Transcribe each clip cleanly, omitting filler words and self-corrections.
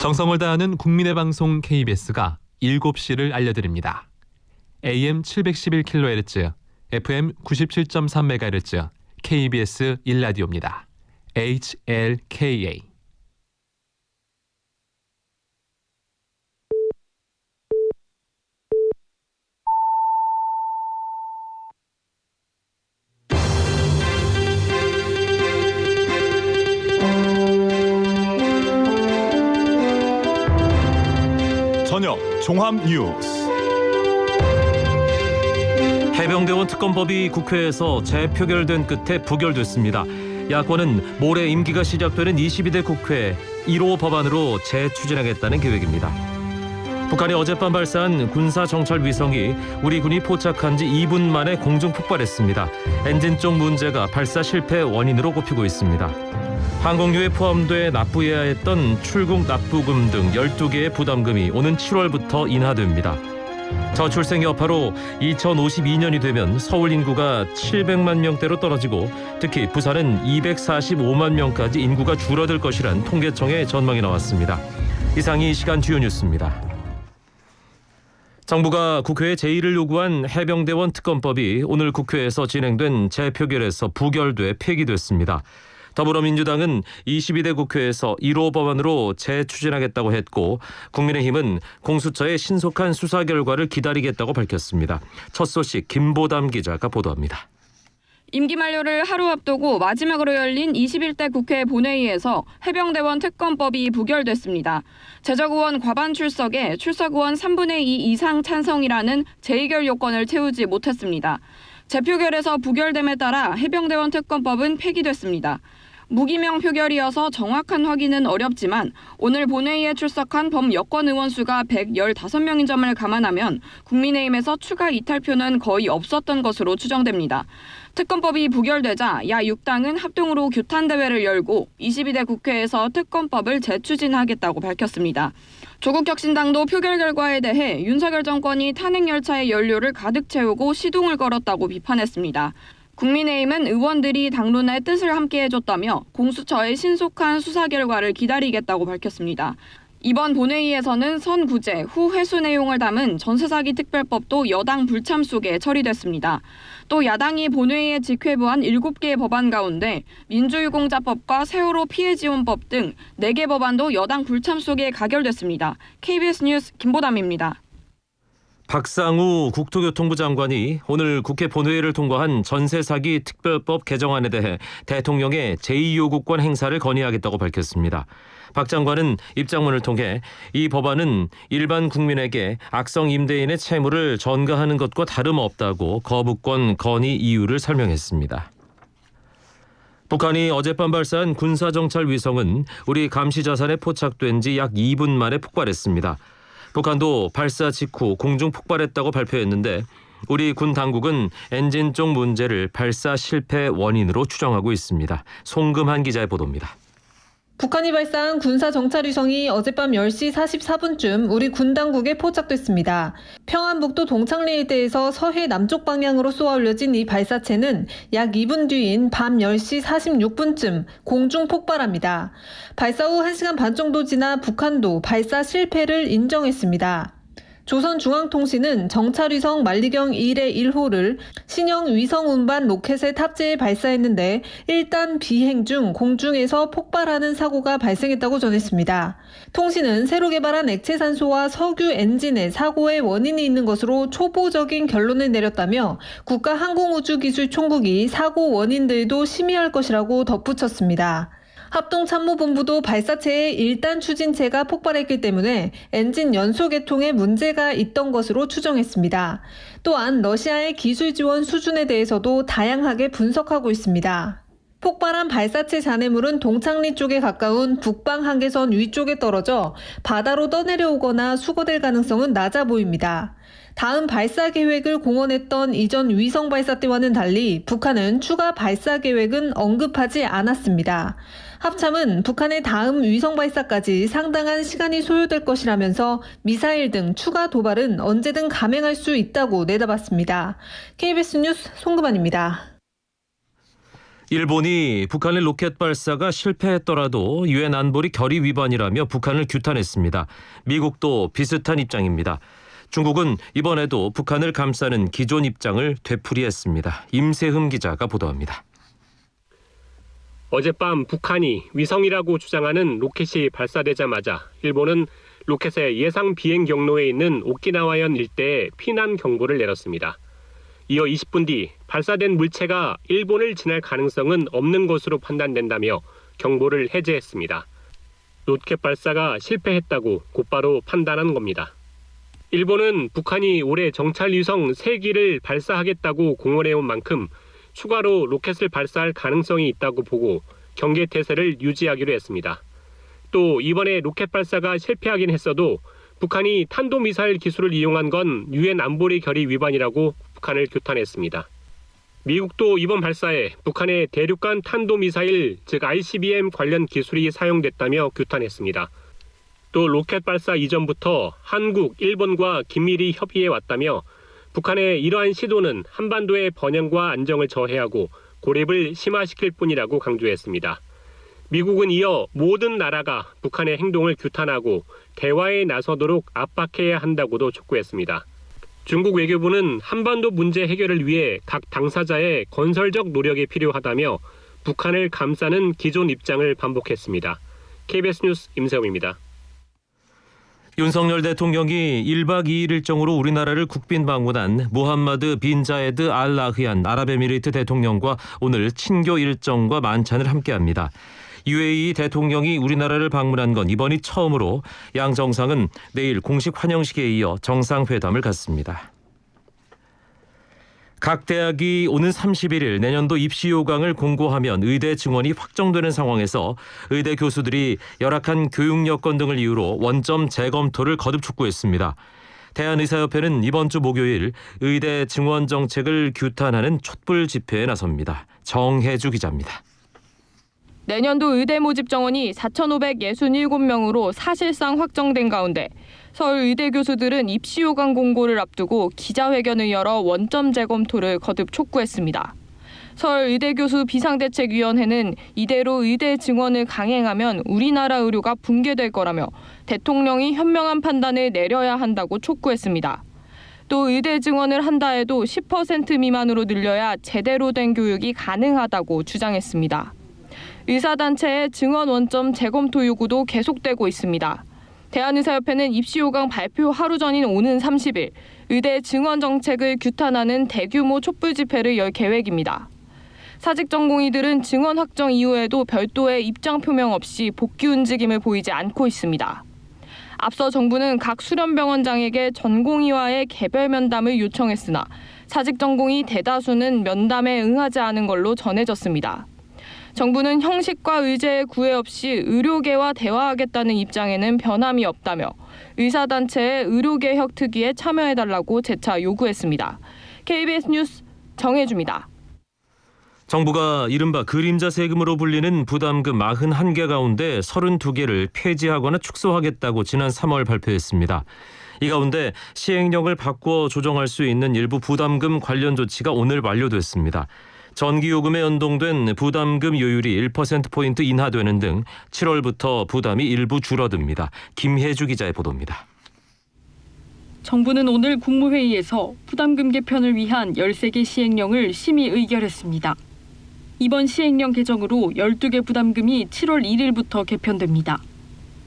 정성을 다하는 국민의 방송 KBS가 7시를 알려드립니다. AM 711kHz, FM 97.3MHz, KBS 1라디오입니다. HLKA. 저녁 종합 뉴스. 해병대원 특검법이 국회에서 재표결된 끝에 부결됐습니다. 야권은 모레 임기가 시작되는 22대 국회 1호 법안으로 재추진하겠다는 계획입니다. 북한이 어젯밤 발사한 군사정찰 위성이 우리 군이 포착한 지 2분 만에 공중 폭발했습니다. 엔진 쪽 문제가 발사 실패 원인으로 꼽히고 있습니다. 항공료에 포함돼 납부해야 했던 출국 납부금 등 12개의 부담금이 오는 7월부터 인하됩니다. 저출생 여파로 2052년이 되면 서울 인구가 700만 명대로 떨어지고 특히 부산은 245만 명까지 인구가 줄어들 것이란 통계청의 전망이 나왔습니다. 이상이 이 시간 주요 뉴스입니다. 정부가 국회에 제1을 요구한 해병대원 특검법이 오늘 국회에서 진행된 재표결에서 부결돼 폐기됐습니다. 더불어민주당은 22대 국회에서 1호 법안으로 재추진하겠다고 했고 국민의힘은 공수처의 신속한 수사 결과를 기다리겠다고 밝혔습니다. 첫 소식 김보담 기자가 보도합니다. 임기 만료를 하루 앞두고 마지막으로 열린 21대 국회 본회의에서 해병대원 특검법이 부결됐습니다. 제적의원 과반 출석에 출석의원 3분의 2 이상 찬성이라는 재의결 요건을 채우지 못했습니다. 재표결에서 부결됨에 따라 해병대원 특검법은 폐기됐습니다. 무기명 표결이어서 정확한 확인은 어렵지만 오늘 본회의에 출석한 범여권 의원 수가 115명인 점을 감안하면 국민의힘에서 추가 이탈표는 거의 없었던 것으로 추정됩니다. 특검법이 부결되자 야 6당은 합동으로 규탄대회를 열고 22대 국회에서 특검법을 재추진하겠다고 밝혔습니다. 조국혁신당도 표결 결과에 대해 윤석열 정권이 탄핵열차의 연료를 가득 채우고 시동을 걸었다고 비판했습니다. 국민의힘은 의원들이 당론의 뜻을 함께 해줬다며 공수처의 신속한 수사 결과를 기다리겠다고 밝혔습니다. 이번 본회의에서는 선구제, 후 회수 내용을 담은 전세사기 특별법도 여당 불참 속에 처리됐습니다. 또 야당이 본회의에 직회부한 7개의 법안 가운데 민주유공자법과 세월호 피해지원법 등 4개 법안도 여당 불참 속에 가결됐습니다. KBS 뉴스 김보담입니다. 박상우 국토교통부 장관이 오늘 국회 본회의를 통과한 전세사기 특별법 개정안에 대해 대통령의 제2요구권 행사를 건의하겠다고 밝혔습니다. 박 장관은 입장문을 통해 이 법안은 일반 국민에게 악성 임대인의 채무를 전가하는 것과 다름없다고 거부권 건의 이유를 설명했습니다. 북한이 어젯밤 발사한 군사정찰 위성은 우리 감시자산에 포착된 지 약 2분 만에 폭발했습니다. 북한도 발사 직후 공중 폭발했다고 발표했는데 우리 군 당국은 엔진 쪽 문제를 발사 실패 원인으로 추정하고 있습니다. 송금한 기자의 보도입니다. 북한이 발사한 군사정찰위성이 어젯밤 10시 44분쯤 우리 군 당국에 포착됐습니다. 평안북도 동창리 일대에서 서해 남쪽 방향으로 쏘아 올려진 이 발사체는 약 2분 뒤인 밤 10시 46분쯤 공중 폭발합니다. 발사 후 1시간 반 정도 지나 북한도 발사 실패를 인정했습니다. 조선중앙통신은 정찰위성 만리경 1의 1호를 신형 위성 운반 로켓에 탑재해 발사했는데 1단 비행 중 공중에서 폭발하는 사고가 발생했다고 전했습니다. 통신은 새로 개발한 액체산소와 석유 엔진에 사고의 원인이 있는 것으로 초보적인 결론을 내렸다며 국가항공우주기술총국이 사고 원인들도 심의할 것이라고 덧붙였습니다. 합동참모본부도 발사체의 1단 추진체가 폭발했기 때문에 엔진 연소 계통에 문제가 있던 것으로 추정했습니다. 또한 러시아의 기술 지원 수준에 대해서도 다양하게 분석하고 있습니다. 폭발한 발사체 잔해물은 동창리 쪽에 가까운 북방 한계선 위쪽에 떨어져 바다로 떠내려오거나 수거될 가능성은 낮아 보입니다. 다음 발사 계획을 공언했던 이전 위성 발사 때와는 달리 북한은 추가 발사 계획은 언급하지 않았습니다. 합참은 북한의 다음 위성 발사까지 상당한 시간이 소요될 것이라면서 미사일 등 추가 도발은 언제든 감행할 수 있다고 내다봤습니다. KBS 뉴스 송금환입니다. 일본이 북한의 로켓 발사가 실패했더라도 유엔 안보리 결의 위반이라며 북한을 규탄했습니다. 미국도 비슷한 입장입니다. 중국은 이번에도 북한을 감싸는 기존 입장을 되풀이했습니다. 임세흠 기자가 보도합니다. 어젯밤 북한이 위성이라고 주장하는 로켓이 발사되자마자 일본은 로켓의 예상 비행 경로에 있는 오키나와현 일대에 피난 경보를 내렸습니다. 이어 20분 뒤 발사된 물체가 일본을 지날 가능성은 없는 것으로 판단된다며 경보를 해제했습니다. 로켓 발사가 실패했다고 곧바로 판단한 겁니다. 일본은 북한이 올해 정찰 위성 3기를 발사하겠다고 공언해온 만큼 추가로 로켓을 발사할 가능성이 있다고 보고 경계 태세를 유지하기로 했습니다. 또 이번에 로켓 발사가 실패하긴 했어도 북한이 탄도미사일 기술을 이용한 건 유엔 안보리 결의 위반이라고 북한을 규탄했습니다. 미국도 이번 발사에 북한의 대륙간 탄도미사일 즉 ICBM 관련 기술이 사용됐다며 규탄했습니다. 또 로켓 발사 이전부터 한국, 일본과 긴밀히 협의해 왔다며 북한의 이러한 시도는 한반도의 번영과 안정을 저해하고 고립을 심화시킬 뿐이라고 강조했습니다. 미국은 이어 모든 나라가 북한의 행동을 규탄하고 대화에 나서도록 압박해야 한다고도 촉구했습니다. 중국 외교부는 한반도 문제 해결을 위해 각 당사자의 건설적 노력이 필요하다며 북한을 감싸는 기존 입장을 반복했습니다. KBS 뉴스 임세웅입니다. 윤석열 대통령이 1박 2일 일정으로 우리나라를 국빈 방문한 무함마드 빈 자예드 알 나흐얀 아랍에미리트 대통령과 오늘 친교 일정과 만찬을 함께합니다. UAE 대통령이 우리나라를 방문한 건 이번이 처음으로 양 정상은 내일 공식 환영식에 이어 정상회담을 갖습니다. 각 대학이 오는 31일 내년도 입시 요강을 공고하면 의대 증원이 확정되는 상황에서 의대 교수들이 열악한 교육 여건 등을 이유로 원점 재검토를 거듭 촉구했습니다. 대한의사협회는 이번 주 목요일 의대 증원 정책을 규탄하는 촛불 집회에 나섭니다. 정혜주 기자입니다. 내년도 의대 모집 정원이 4,567명으로 사실상 확정된 가운데 서울의대 교수들은 입시 요강 공고를 앞두고 기자회견을 열어 원점 재검토를 거듭 촉구했습니다. 서울의대 교수 비상대책위원회는 이대로 의대 증원을 강행하면 우리나라 의료가 붕괴될 거라며 대통령이 현명한 판단을 내려야 한다고 촉구했습니다. 또 의대 증원을 한다 해도 10% 미만으로 늘려야 제대로 된 교육이 가능하다고 주장했습니다. 의사단체의 증원 원점 재검토 요구도 계속되고 있습니다. 대한의사협회는 입시 요강 발표 하루 전인 오는 30일 의대 증원 정책을 규탄하는 대규모 촛불 집회를 열 계획입니다. 사직 전공의들은 증원 확정 이후에도 별도의 입장 표명 없이 복귀 움직임을 보이지 않고 있습니다. 앞서 정부는 각 수련병원장에게 전공의와의 개별 면담을 요청했으나 사직 전공의 대다수는 면담에 응하지 않은 걸로 전해졌습니다. 정부는 형식과 의제에 구애 없이 의료계와 대화하겠다는 입장에는 변함이 없다며 의사단체의 의료개혁 특위에 참여해달라고 재차 요구했습니다. KBS 뉴스 정혜주입니다. 정부가 이른바 그림자 세금으로 불리는 부담금 91개 가운데 32개를 폐지하거나 축소하겠다고 지난 3월 발표했습니다. 이 가운데 시행령을 바꿔 조정할 수 있는 일부 부담금 관련 조치가 오늘 완료됐습니다. 전기요금에 연동된 부담금 요율이 1%포인트 인하되는 등 7월부터 부담이 일부 줄어듭니다. 김혜주 기자의 보도입니다. 정부는 오늘 국무회의에서 부담금 개편을 위한 13개 시행령을 심의 의결했습니다. 이번 시행령 개정으로 12개 부담금이 7월 1일부터 개편됩니다.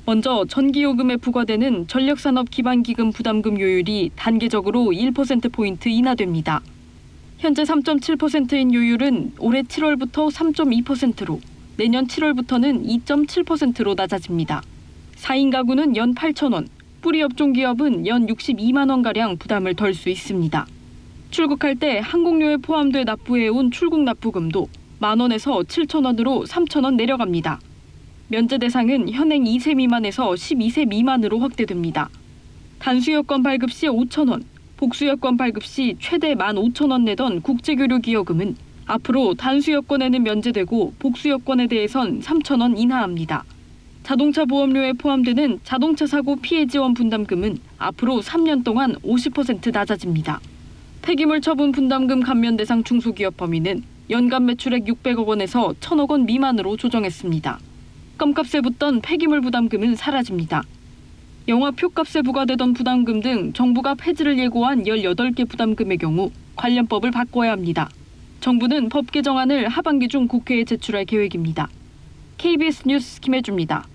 먼저 전기요금에 부과되는 전력산업기반기금 부담금 요율이 단계적으로 1%포인트 인하됩니다. 현재 3.7%인 요율은 올해 7월부터 3.2%로 내년 7월부터는 2.7%로 낮아집니다. 4인 가구는 연 8,000원, 뿌리 업종 기업은 연 62만 원가량 부담을 덜 수 있습니다. 출국할 때 항공료에 포함돼 납부해온 출국 납부금도 만원에서 7,000원으로 3,000원 내려갑니다. 면제 대상은 현행 2세 미만에서 12세 미만으로 확대됩니다. 단수여권 발급 시 5,000원, 복수여권 발급 시 최대 15,000원 내던 국제교류 기여금은 앞으로 단수여권에는 면제되고 복수여권에 대해선 3,000원 인하합니다. 자동차 보험료에 포함되는 자동차 사고 피해 지원 분담금은 앞으로 3년 동안 50% 낮아집니다. 폐기물 처분 분담금 감면 대상 중소기업 범위는 연간 매출액 600억 원에서 1,000억 원 미만으로 조정했습니다. 껌값에 붙던 폐기물 부담금은 사라집니다. 영화 표값에 부과되던 부담금 등 정부가 폐지를 예고한 18개 부담금의 경우 관련법을 바꿔야 합니다. 정부는 법 개정안을 하반기 중 국회에 제출할 계획입니다. KBS 뉴스 김혜주입니다.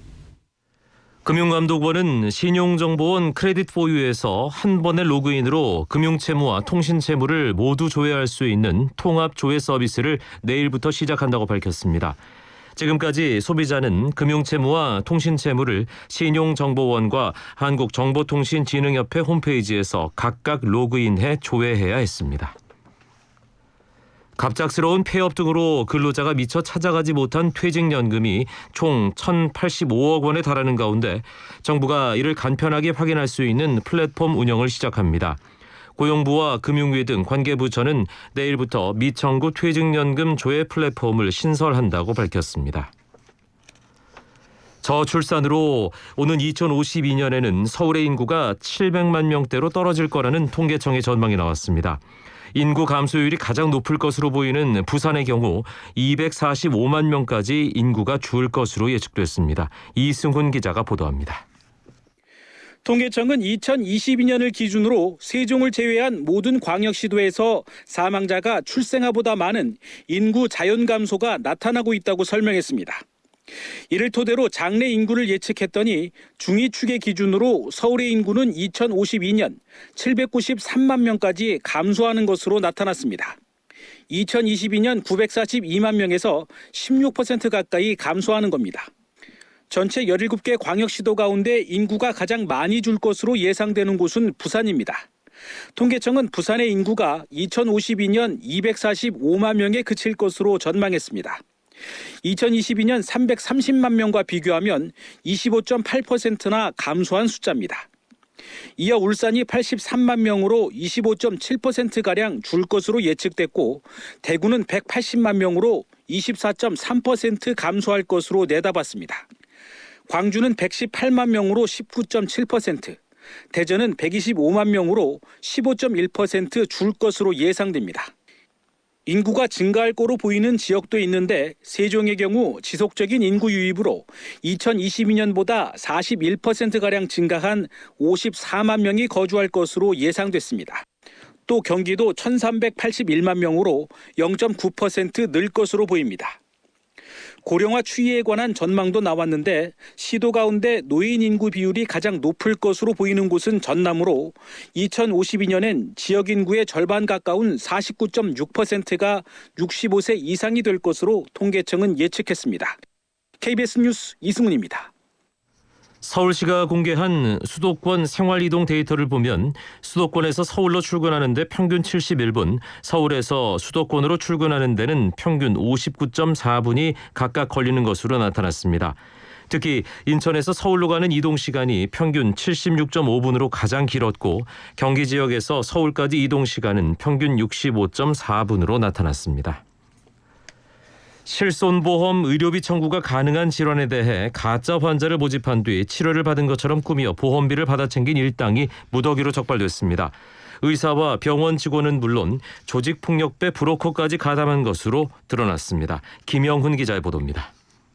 금융감독원은 신용정보원 크레딧포유에서 한 번의 로그인으로 금융채무와 통신채무를 모두 조회할 수 있는 통합조회 서비스를 내일부터 시작한다고 밝혔습니다. 지금까지 소비자는 금융채무와 통신채무를 신용정보원과 한국정보통신진흥협회 홈페이지에서 각각 로그인해 조회해야 했습니다. 갑작스러운 폐업 등으로 근로자가 미처 찾아가지 못한 퇴직연금이 총 1,085억 원에 달하는 가운데 정부가 이를 간편하게 확인할 수 있는 플랫폼 운영을 시작합니다. 고용부와 금융위 등 관계부처는 내일부터 미청구 퇴직연금 조회 플랫폼을 신설한다고 밝혔습니다. 저출산으로 오는 2052년에는 서울의 인구가 700만 명대로 떨어질 거라는 통계청의 전망이 나왔습니다. 인구 감소율이 가장 높을 것으로 보이는 부산의 경우 245만 명까지 인구가 줄 것으로 예측됐습니다. 이승훈 기자가 보도합니다. 통계청은 2022년을 기준으로 세종을 제외한 모든 광역시도에서 사망자가 출생아보다 많은 인구 자연 감소가 나타나고 있다고 설명했습니다. 이를 토대로 장래 인구를 예측했더니 중위 추계 기준으로 서울의 인구는 2052년 793만 명까지 감소하는 것으로 나타났습니다. 2022년 942만 명에서 16% 가까이 감소하는 겁니다. 전체 17개 광역시도 가운데 인구가 가장 많이 줄 것으로 예상되는 곳은 부산입니다. 통계청은 부산의 인구가 2052년 245만 명에 그칠 것으로 전망했습니다. 2022년 330만 명과 비교하면 25.8%나 감소한 숫자입니다. 이어 울산이 83만 명으로 25.7%가량 줄 것으로 예측됐고 대구는 180만 명으로 24.3% 감소할 것으로 내다봤습니다. 광주는 118만 명으로 19.7%, 대전은 125만 명으로 15.1% 줄 것으로 예상됩니다. 인구가 증가할 거로 보이는 지역도 있는데 세종의 경우 지속적인 인구 유입으로 2022년보다 41%가량 증가한 54만 명이 거주할 것으로 예상됐습니다. 또 경기도 1,381만 명으로 0.9% 늘 것으로 보입니다. 고령화 추이에 관한 전망도 나왔는데 시도 가운데 노인 인구 비율이 가장 높을 것으로 보이는 곳은 전남으로 2052년엔 지역 인구의 절반 가까운 49.6%가 65세 이상이 될 것으로 통계청은 예측했습니다. KBS 뉴스 이승훈입니다. 서울시가 공개한 수도권 생활이동 데이터를 보면 수도권에서 서울로 출근하는데 평균 71분, 서울에서 수도권으로 출근하는 데는 평균 59.4분이 각각 걸리는 것으로 나타났습니다. 특히 인천에서 서울로 가는 이동 시간이 평균 76.5분으로 가장 길었고 경기 지역에서 서울까지 이동 시간은 평균 65.4분으로 나타났습니다. 실손보험 의료비 청구가 가능한 질환에 대해 가짜 환자를 모집한 뒤 치료를 받은 것처럼 꾸며 보험비를 받아 챙긴 일당이 무더기로 적발됐습니다. 의사와 병원 직원은 물론 조직폭력배 브로커까지 가담한 것으로 드러났습니다. 김영훈 기자의 보도입니다.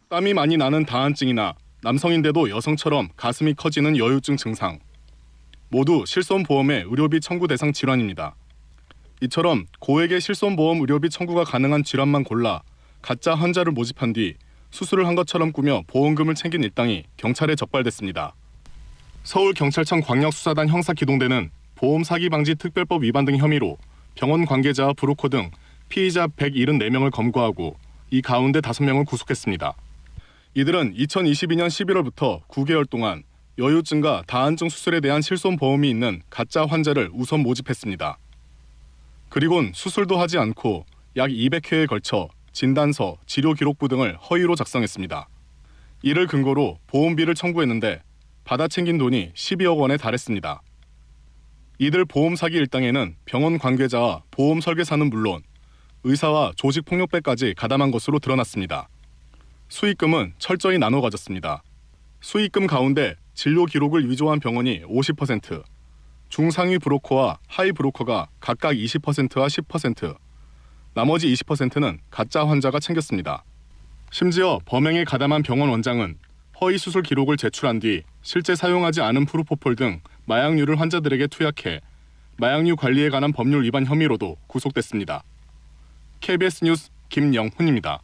땀이 많이 나는 다한증이나 남성인데도 여성처럼 가슴이 커지는 여유증 증상. 모두 실손보험의 의료비 청구 대상 질환입니다. 이처럼 고액의 실손보험 의료비 청구가 가능한 질환만 골라 가짜 환자를 모집한 뒤 수술을 한 것처럼 꾸며 보험금을 챙긴 일당이 경찰에 적발됐습니다. 서울경찰청 광역수사단 형사기동대는 보험사기방지특별법 위반 등 혐의로 병원 관계자와 브로커 등 피의자 174명을 검거하고 이 가운데 5명을 구속했습니다. 이들은 2022년 11월부터 9개월 동안 여유증과 다한증 수술에 대한 실손보험이 있는 가짜 환자를 우선 모집했습니다. 그리곤 수술도 하지 않고 약 200회에 걸쳐 진단서, 치료기록부 등을 허위로 작성했습니다. 이를 근거로 보험비를 청구했는데 받아 챙긴 돈이 12억 원에 달했습니다. 이들 보험 사기 일당에는 병원 관계자와 보험 설계사는 물론 의사와 조직폭력배까지 가담한 것으로 드러났습니다. 수익금은 철저히 나눠 가졌습니다. 수익금 가운데 진료 기록을 위조한 병원이 50%, 중상위 브로커와 하위 브로커가 각각 20%와 10%, 나머지 20%는 가짜 환자가 챙겼습니다. 심지어 범행에 가담한 병원 원장은 허위 수술 기록을 제출한 뒤 실제 사용하지 않은 프로포폴 등 마약류를 환자들에게 투약해 마약류 관리에 관한 법률 위반 혐의로도 구속됐습니다. KBS 뉴스 김영훈입니다.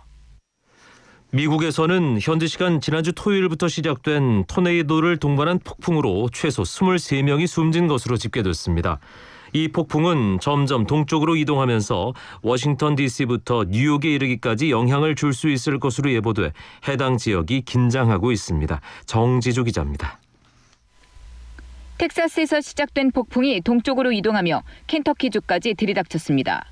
미국에서는 현지 시간 지난주 토요일부터 시작된 토네이도를 동반한 폭풍으로 최소 23명이 숨진 것으로 집계됐습니다. 이 폭풍은 점점 동쪽으로 이동하면서 워싱턴 DC부터 뉴욕에 이르기까지 영향을 줄 수 있을 것으로 예보돼 해당 지역이 긴장하고 있습니다. 정지주 기자입니다. 텍사스에서 시작된 폭풍이 동쪽으로 이동하며 켄터키주까지 들이닥쳤습니다.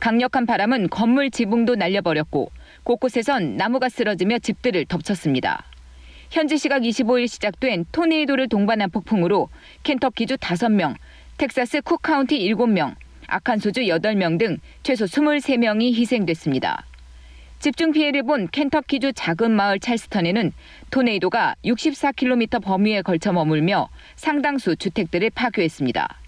강력한 바람은 건물 지붕도 날려버렸고 곳곳에선 나무가 쓰러지며 집들을 덮쳤습니다. 현지 시각 25일 시작된 토네이도를 동반한 폭풍으로 켄터키주 5명, 텍사스 쿡 카운티 7명, 아칸소주 8명 등 최소 23명이 희생됐습니다. 집중 피해를 본 켄터키주 작은 마을 찰스턴에는 토네이도가 64km 범위에 걸쳐 머물며 상당수 주택들을 파괴했습니다.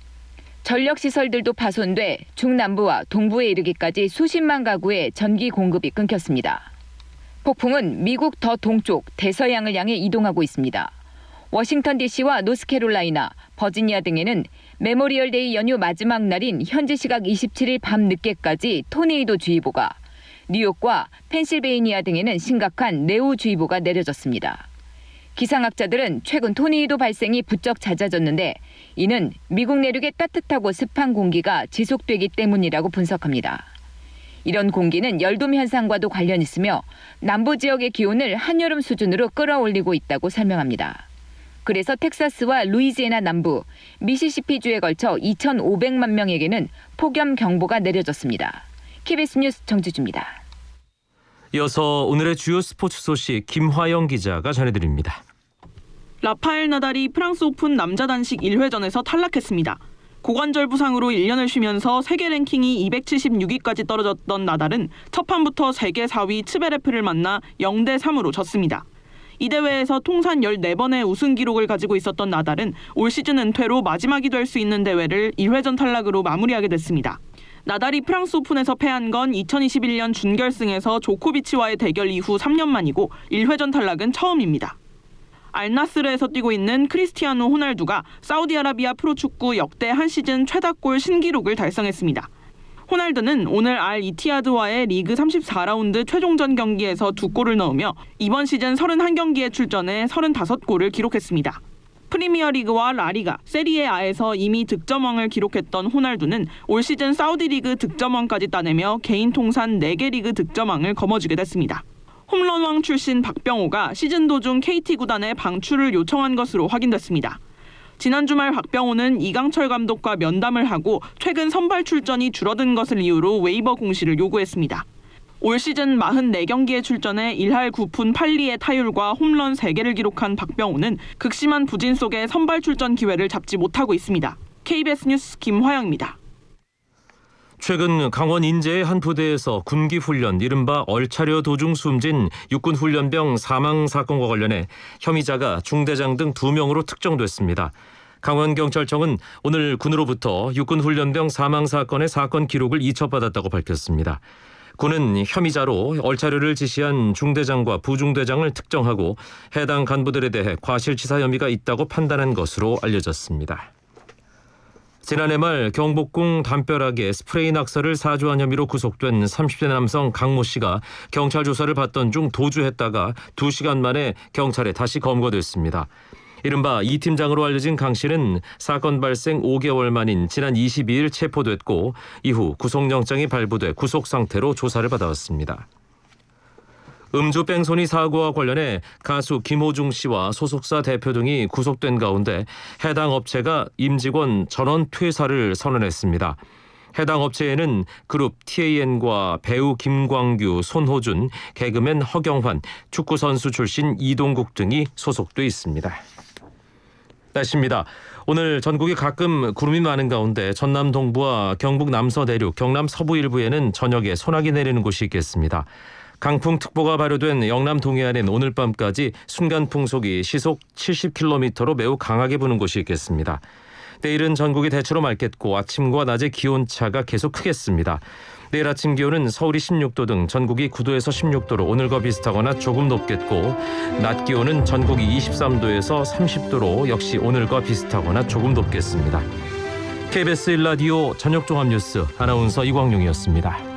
전력시설들도 파손돼 중남부와 동부에 이르기까지 수십만 가구의 전기 공급이 끊겼습니다. 폭풍은 미국 더 동쪽 대서양을 향해 이동하고 있습니다. 워싱턴 DC와 노스캐롤라이나, 버지니아 등에는 메모리얼데이 연휴 마지막 날인 현지 시각 27일 밤 늦게까지 토네이도 주의보가, 뉴욕과 펜실베이니아 등에는 심각한 레오주의보가 내려졌습니다. 기상학자들은 최근 토네이도 발생이 부쩍 잦아졌는데 이는 미국 내륙의 따뜻하고 습한 공기가 지속되기 때문이라고 분석합니다. 이런 공기는 열돔 현상과도 관련 있으며 남부 지역의 기온을 한여름 수준으로 끌어올리고 있다고 설명합니다. 그래서 텍사스와 루이지애나 남부, 미시시피주에 걸쳐 2,500만 명에게는 폭염 경보가 내려졌습니다. KBS 뉴스 정주주입니다. 이어서 오늘의 주요 스포츠 소식 김화영 기자가 전해드립니다. 라파엘 나달이 프랑스 오픈 남자 단식 1회전에서 탈락했습니다. 고관절 부상으로 1년을 쉬면서 세계 랭킹이 276위까지 떨어졌던 나달은 첫 판부터 세계 4위 츠베레프를 만나 0대3으로 졌습니다. 이 대회에서 통산 14번의 우승 기록을 가지고 있었던 나달은 올 시즌 은퇴로 마지막이 될 수 있는 대회를 1회전 탈락으로 마무리하게 됐습니다. 나달이 프랑스 오픈에서 패한 건 2021년 준결승에서 조코비치와의 대결 이후 3년 만이고 1회전 탈락은 처음입니다. 알나스르에서 뛰고 있는 크리스티아노 호날두가 사우디아라비아 프로축구 역대 한 시즌 최다골 신기록을 달성했습니다. 호날두는 오늘 알 이티하드와의 리그 34라운드 최종전 경기에서 2골을 넣으며 이번 시즌 31경기에 출전해 35골을 기록했습니다. 프리미어리그와 라리가, 세리에아에서 이미 득점왕을 기록했던 호날두는 올 시즌 사우디리그 득점왕까지 따내며 개인 통산 4개 리그 득점왕을 거머쥐게 됐습니다. 홈런왕 출신 박병호가 시즌 도중 KT 구단에 방출을 요청한 것으로 확인됐습니다. 지난 주말 박병호는 이강철 감독과 면담을 하고 최근 선발 출전이 줄어든 것을 이유로 웨이버 공시를 요구했습니다. 올 시즌 44경기에 출전해 1할 9푼 8리의 타율과 홈런 3개를 기록한 박병호는 극심한 부진 속에 선발 출전 기회를 잡지 못하고 있습니다. KBS 뉴스 김화영입니다. 최근 강원 인제의 한 부대에서 군기 훈련, 이른바 얼차려 도중 숨진 육군 훈련병 사망 사건과 관련해 혐의자가 중대장 등 2명으로 특정됐습니다. 강원경찰청은 오늘 군으로부터 육군 훈련병 사망 사건의 사건 기록을 이첩받았다고 밝혔습니다. 군은 혐의자로 얼차려를 지시한 중대장과 부중대장을 특정하고 해당 간부들에 대해 과실치사 혐의가 있다고 판단한 것으로 알려졌습니다. 지난해 말 경복궁 담벼락에 스프레이 낙서를 사주한 혐의로 구속된 30대 남성 강모 씨가 경찰 조사를 받던 중 도주했다가 2시간 만에 경찰에 다시 검거됐습니다. 이른바 이 팀장으로 알려진 강 씨는 사건 발생 5개월 만인 지난 22일 체포됐고 이후 구속영장이 발부돼 구속 상태로 조사를 받아왔습니다. 음주 뺑소니 사고와 관련해 가수 김호중 씨와 소속사 대표 등이 구속된 가운데 해당 업체가 임직원 전원 퇴사를 선언했습니다. 해당 업체에는 그룹 TAN과 배우 김광규, 손호준, 개그맨 허경환, 축구선수 출신 이동국 등이 소속돼 있습니다. 날씨입니다. 오늘 전국이 가끔 구름이 많은 가운데 전남 동부와 경북 남서 내륙, 경남 서부 일부에는 저녁에 소나기 내리는 곳이 있겠습니다. 강풍특보가 발효된 영남 동해안엔 오늘 밤까지 순간 풍속이 시속 70km로 매우 강하게 부는 곳이 있겠습니다. 내일은 전국이 대체로 맑겠고 아침과 낮의 기온차가 계속 크겠습니다. 내일 아침 기온은 서울이 16도 등 전국이 9도에서 16도로 오늘과 비슷하거나 조금 높겠고 낮 기온은 전국이 23도에서 30도로 역시 오늘과 비슷하거나 조금 높겠습니다. KBS 1라디오 저녁종합뉴스 아나운서 이광용이었습니다.